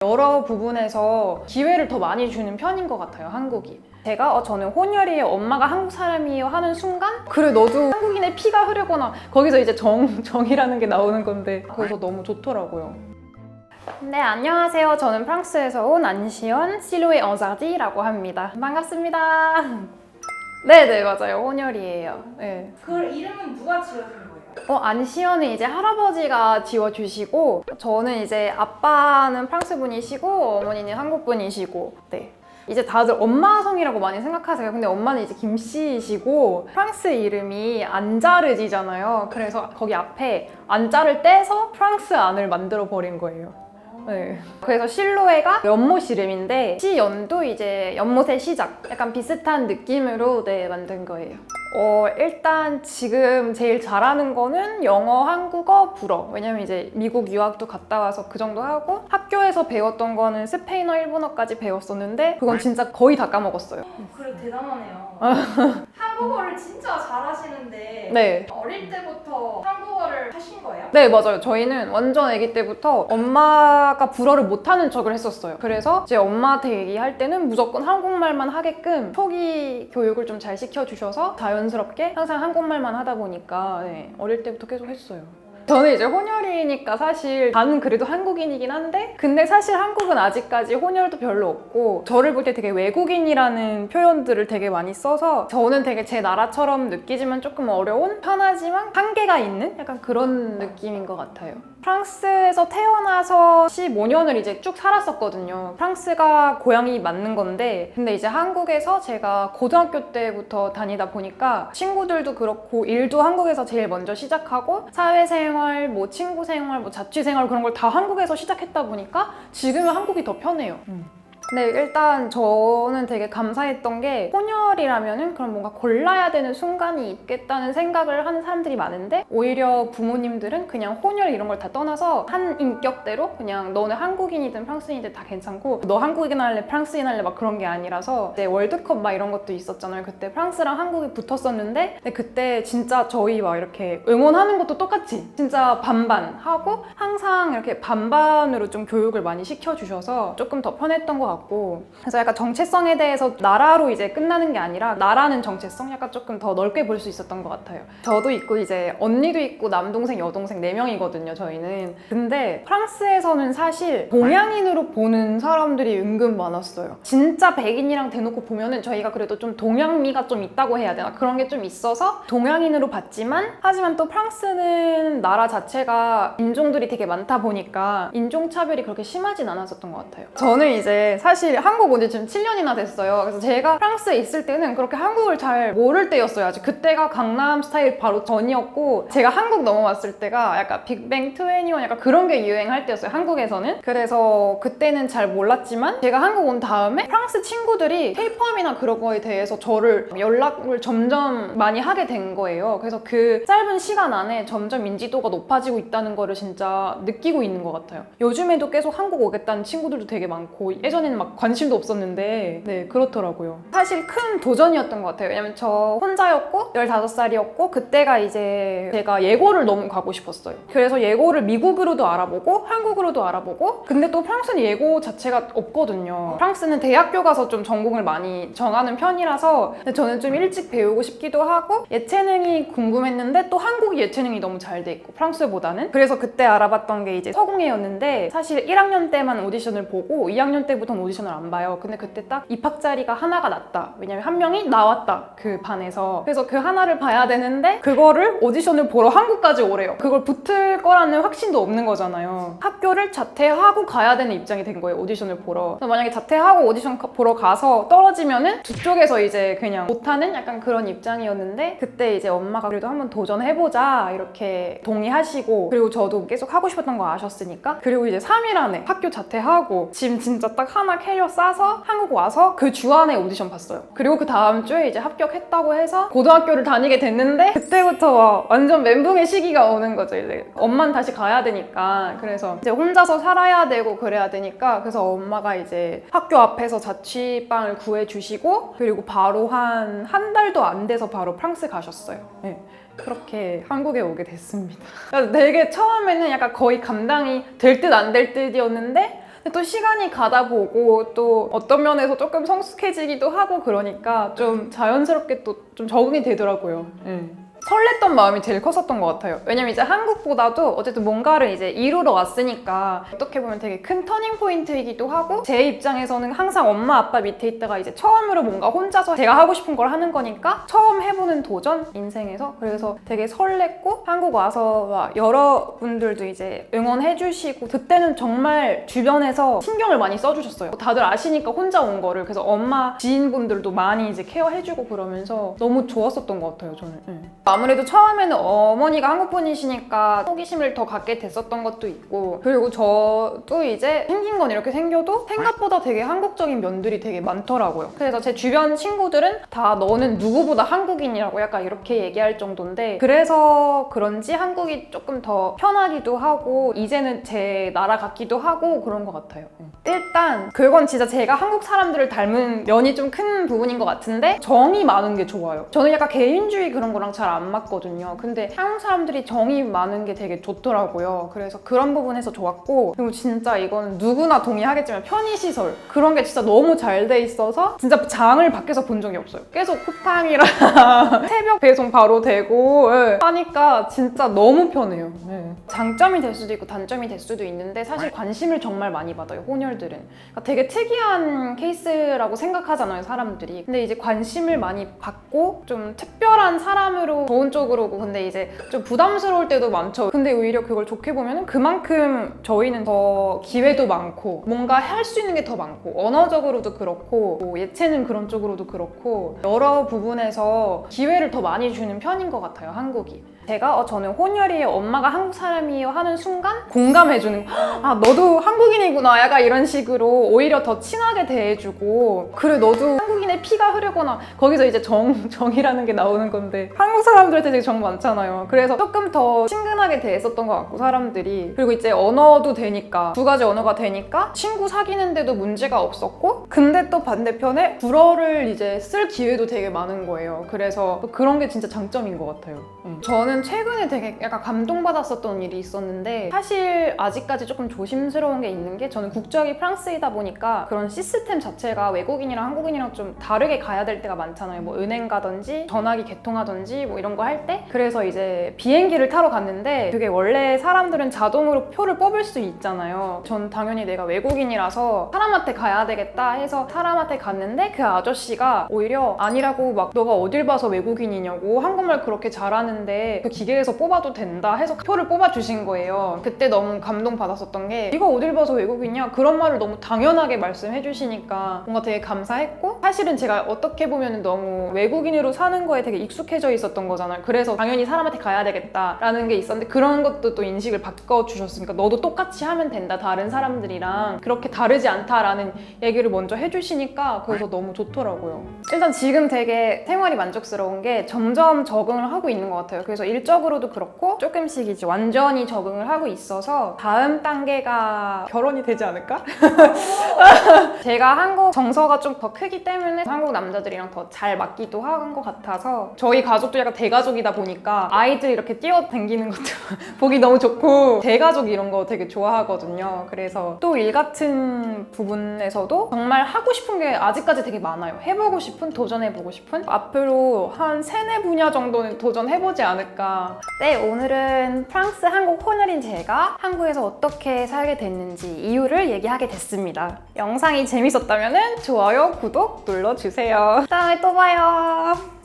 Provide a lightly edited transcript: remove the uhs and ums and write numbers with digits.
여러 부분에서 기회를 더 많이 주는 편인 것 같아요, 한국이. 제가 저는 혼혈이에요, 엄마가 한국 사람이에요 하는 순간 그래 너도 한국인의 피가 흐르거나 거기서 이제 정이라는 게 나오는 건데 그래서 너무 좋더라고요. 네, 안녕하세요. 저는 프랑스에서 온 안시연 실로에 엉자디라고 합니다. 반갑습니다. 네네, 맞아요. 혼혈이에요. 네. 그 이름은 누가 지어준 거예요? 안시연은 이제 할아버지가 지어주시고 저는 이제 아빠는 프랑스 분이시고 어머니는 한국 분이시고 네. 이제 다들 엄마 성이라고 많이 생각하세요. 근데 엄마는 이제 김씨이시고 프랑스 이름이 안자르지잖아요. 그래서 거기 앞에 안자를 떼서 프랑스 안을 만들어 버린 거예요. 네. 그래서 실로에가 연못 이름인데 시연도 이제 연못의 시작 약간 비슷한 느낌으로 네, 만든 거예요. 일단 지금 제일 잘하는 거는 영어, 한국어, 불어. 왜냐면 이제 미국 유학도 갔다 와서 그 정도 하고 학교에서 배웠던 거는 스페인어, 일본어까지 배웠었는데 그건 진짜 거의 다 까먹었어요. 그래 대단하네요. 한국어를 진짜 잘하시는데 네. 어릴 때부터 한국어를 하신 거예요? 네, 맞아요. 저희는 완전 아기 때부터 엄마가 불어를 못하는 척을 했었어요. 그래서 제 엄마한테 얘기할 때는 무조건 한국말만 하게끔 초기 교육을 좀 잘 시켜주셔서 자연스럽게 항상 한국말만 하다 보니까 네, 어릴 때부터 계속 했어요. 저는 이제 혼혈이니까 사실 나는 그래도 한국인이긴 한데 근데 사실 한국은 아직까지 혼혈도 별로 없고 저를 볼 때 되게 외국인이라는 표현들을 되게 많이 써서 저는 되게 제 나라처럼 느끼지만 조금 어려운 편하지만 한계가 있는 약간 그런 느낌인 것 같아요. 프랑스에서 태어나서 15년을 이제 쭉 살았었거든요. 프랑스가 고향이 맞는 건데 근데 이제 한국에서 제가 고등학교 때부터 다니다 보니까 친구들도 그렇고 일도 한국에서 제일 먼저 시작하고 사회생활, 뭐 친구생활, 뭐 자취생활 그런 걸 다 한국에서 시작했다 보니까 지금은 한국이 더 편해요. 네, 일단 저는 되게 감사했던 게 혼혈이라면은 그럼 뭔가 골라야 되는 순간이 있겠다는 생각을 하는 사람들이 많은데 오히려 부모님들은 그냥 혼혈 이런 걸 다 떠나서 한 인격대로 그냥 너는 한국인이든 프랑스인이든 다 괜찮고 너 한국인 할래 프랑스인 할래 막 그런 게 아니라서 이제 월드컵 막 이런 것도 있었잖아요. 그때 프랑스랑 한국이 붙었었는데 근데 그때 진짜 저희 막 이렇게 응원하는 것도 똑같이 진짜 반반 하고 항상 이렇게 반반으로 좀 교육을 많이 시켜주셔서 조금 더 편했던 것 같고 그래서 약간 정체성에 대해서 나라로 이제 끝나는 게 아니라 나라는 정체성 약간 조금 더 넓게 볼 수 있었던 것 같아요. 저도 있고 이제 언니도 있고 남동생, 여동생 4명이거든요 저희는. 근데 프랑스에서는 사실 동양인으로 보는 사람들이 은근 많았어요. 진짜 백인이랑 대놓고 보면은 저희가 그래도 좀 동양미가 좀 있다고 해야 되나 그런 게 좀 있어서 동양인으로 봤지만 하지만 또 프랑스는 나라 자체가 인종들이 되게 많다 보니까 인종차별이 그렇게 심하진 않았었던 것 같아요. 저는 이제 사실 한국 온 지 지금 7년이나 됐어요. 그래서 제가 프랑스에 있을 때는 그렇게 한국을 잘 모를 때였어요. 아직 그때가 강남 스타일 바로 전이었고 제가 한국 넘어왔을 때가 약간 빅뱅 21 약간 그런 게 유행할 때였어요. 한국에서는. 그래서 그때는 잘 몰랐지만 제가 한국 온 다음에 프랑스 친구들이 K-팝이나 그런 거에 대해서 저를 연락을 점점 많이 하게 된 거예요. 그래서 그 짧은 시간 안에 점점 인지도가 높아지고 있다는 거를 진짜 느끼고 있는 것 같아요. 요즘에도 계속 한국 오겠다는 친구들도 되게 많고 예전에는 막 관심도 없었는데 네 그렇더라고요. 사실 큰 도전이었던 것 같아요. 왜냐면 저 혼자였고 15살이었고 그때가 이제 제가 예고를 너무 가고 싶었어요. 그래서 예고를 미국으로도 알아보고 한국으로도 알아보고 근데 또 프랑스는 예고 자체가 없거든요. 프랑스는 대학교 가서 좀 전공을 많이 정하는 편이라서 근데 저는 좀 일찍 배우고 싶기도 하고 예체능이 궁금했는데 또 한국이 예체능이 너무 잘 돼 있고 프랑스보다는 그래서 그때 알아봤던 게 이제 서공예였는데 사실 1학년 때만 오디션을 보고 2학년 때부터는 오디션을 안 봐요. 근데 그때 딱 입학 자리가 하나가 났다. 왜냐면 한 명이 나왔다. 그 반에서. 그래서 그 하나를 봐야 되는데 그거를 오디션을 보러 한국까지 오래요. 그걸 붙을 거라는 확신도 없는 거잖아요. 학교를 자퇴하고 가야 되는 입장이 된 거예요. 오디션을 보러. 그래서 만약에 자퇴하고 오디션 보러 가서 떨어지면은 두 쪽에서 이제 그냥 못하는 약간 그런 입장이었는데 그때 이제 엄마가 그래도 한번 도전해보자 이렇게 동의하시고 그리고 저도 계속 하고 싶었던 거 아셨으니까 그리고 이제 3일 안에 학교 자퇴하고 짐 진짜 딱 하나 캐리어 싸서 한국 와서 그 주 안에 오디션 봤어요. 그리고 그 다음 주에 이제 합격했다고 해서 고등학교를 다니게 됐는데 그때부터 완전 멘붕의 시기가 오는 거죠. 이제 엄마는 다시 가야 되니까 그래서 이제 혼자서 살아야 되고 그래야 되니까 그래서 엄마가 이제 학교 앞에서 자취방을 구해주시고 그리고 바로 한 달도 안 돼서 바로 프랑스 가셨어요. 네. 그렇게 한국에 오게 됐습니다. 되게 처음에는 약간 거의 감당이 될 듯 안 될 듯이었는데 근데 또 시간이 가다 보고 또 어떤 면에서 조금 성숙해지기도 하고 그러니까 좀 자연스럽게 또 좀 적응이 되더라고요. 설렜던 마음이 제일 컸었던 것 같아요. 왜냐면 이제 한국보다도 어쨌든 뭔가를 이제 이루러 왔으니까 어떻게 보면 되게 큰 터닝 포인트이기도 하고 제 입장에서는 항상 엄마 아빠 밑에 있다가 이제 처음으로 뭔가 혼자서 제가 하고 싶은 걸 하는 거니까 처음 해보는 도전 인생에서 그래서 되게 설렜고 한국 와서 막 여러분들도 이제 응원해주시고 그때는 정말 주변에서 신경을 많이 써주셨어요. 다들 아시니까 혼자 온 거를 그래서 엄마 지인분들도 많이 이제 케어해주고 그러면서 너무 좋았었던 것 같아요 저는. 아무래도 처음에는 어머니가 한국 분이시니까 호기심을 더 갖게 됐었던 것도 있고 그리고 저도 이제 생긴 건 이렇게 생겨도 생각보다 되게 한국적인 면들이 되게 많더라고요. 그래서 제 주변 친구들은 다 너는 누구보다 한국인이라고 약간 이렇게 얘기할 정도인데 그래서 그런지 한국이 조금 더 편하기도 하고 이제는 제 나라 같기도 하고 그런 것 같아요. 일단 그건 진짜 제가 한국 사람들을 닮은 면이 좀 큰 부분인 것 같은데 정이 많은 게 좋아요. 저는 약간 개인주의 그런 거랑 잘 안 맞거든요. 근데 한국 사람들이 정이 많은 게 되게 좋더라고요. 그래서 그런 부분에서 좋았고 그리고 진짜 이건 누구나 동의하겠지만 편의시설 그런 게 진짜 너무 잘 돼 있어서 진짜 장을 밖에서 본 적이 없어요. 계속 쿠팡이랑 새벽 배송 바로 되고 하니까 진짜 너무 편해요. 장점이 될 수도 있고 단점이 될 수도 있는데 사실 관심을 정말 많이 받아요. 혼혈들은. 그러니까 되게 특이한 케이스라고 생각하잖아요, 사람들이. 근데 이제 관심을 많이 받고 좀 특별한 사람으로 좋은 쪽으로 오고 근데 이제 좀 부담스러울 때도 많죠. 근데 오히려 그걸 좋게 보면은 그만큼 저희는 더 기회도 많고 뭔가 할 수 있는 게 더 많고 언어적으로도 그렇고 뭐 예체능 그런 쪽으로도 그렇고 여러 부분에서 기회를 더 많이 주는 편인 것 같아요, 한국이. 제가 저는 혼혈이에요, 엄마가 한국 사람이에요 하는 순간 공감해주는 아 너도 한국인이구나 약간 이런 식으로 오히려 더 친하게 대해주고 그래 너도 한국인의 피가 흐르거나 거기서 이제 정이라는 게 나오는 건데 한국 사람들한테 되게 정 많잖아요. 그래서 조금 더 친근하게 대했었던 것 같고 사람들이 그리고 이제 언어도 되니까 두 가지 언어가 되니까 친구 사귀는데도 문제가 없었고 근데 또 반대편에 불어를 이제 쓸 기회도 되게 많은 거예요. 그래서 그런 게 진짜 장점인 것 같아요. 저는 최근에 되게 약간 감동받았었던 일이 있었는데 사실 아직까지 조금 조심스러운 게 있는 게 저는 국적이 프랑스이다 보니까 그런 시스템 자체가 외국인이랑 한국인이랑 좀 다르게 가야 될 때가 많잖아요. 뭐 은행 가든지 전화기 개통하든지 뭐 이런 거 할 때 그래서 이제 비행기를 타러 갔는데 그게 원래 사람들은 자동으로 표를 뽑을 수 있잖아요. 전 당연히 내가 외국인이라서 사람한테 가야 되겠다 해서 사람한테 갔는데 그 아저씨가 오히려 아니라고 막 너가 어딜 봐서 외국인이냐고 한국말 그렇게 잘하는데 그 기계에서 뽑아도 된다 해서 표를 뽑아주신 거예요. 그때 너무 감동받았었던 게 이거 어딜 봐서 외국인이야? 그런 말을 너무 당연하게 말씀해 주시니까 뭔가 되게 감사했고 사실은 제가 어떻게 보면 너무 외국인으로 사는 거에 되게 익숙해져 있었던 거잖아요. 그래서 당연히 사람한테 가야 되겠다라는 게 있었는데 그런 것도 또 인식을 바꿔주셨으니까 너도 똑같이 하면 된다. 다른 사람들이랑 그렇게 다르지 않다라는 얘기를 먼저 해주시니까 그래서 너무 좋더라고요. 일단 지금 되게 생활이 만족스러운 게 점점 적응을 하고 있는 것 같아요. 그래서 일적으로도 그렇고 조금씩 이제 완전히 적응을 하고 있어서 다음 단계가 결혼이 되지 않을까? 제가 한국 정서가 좀 더 크기 때문에 한국 남자들이랑 더 잘 맞기도 한 것 같아서 저희 가족도 약간 대가족이다 보니까 아이들 이렇게 뛰어다니는 것도 보기 너무 좋고 대가족 이런 거 되게 좋아하거든요. 그래서 또 일 같은 부분에서도 정말 하고 싶은 게 아직까지 되게 많아요. 해보고 싶은, 도전해보고 싶은 앞으로 한 3-4 분야 정도는 도전해보지 않을까. 네, 오늘은 프랑스 한국 혼혈인 제가 한국에서 어떻게 살게 됐는지 이유를 얘기하게 됐습니다. 영상이 재밌었다면 좋아요, 구독 눌러주세요. 다음에 또 봐요.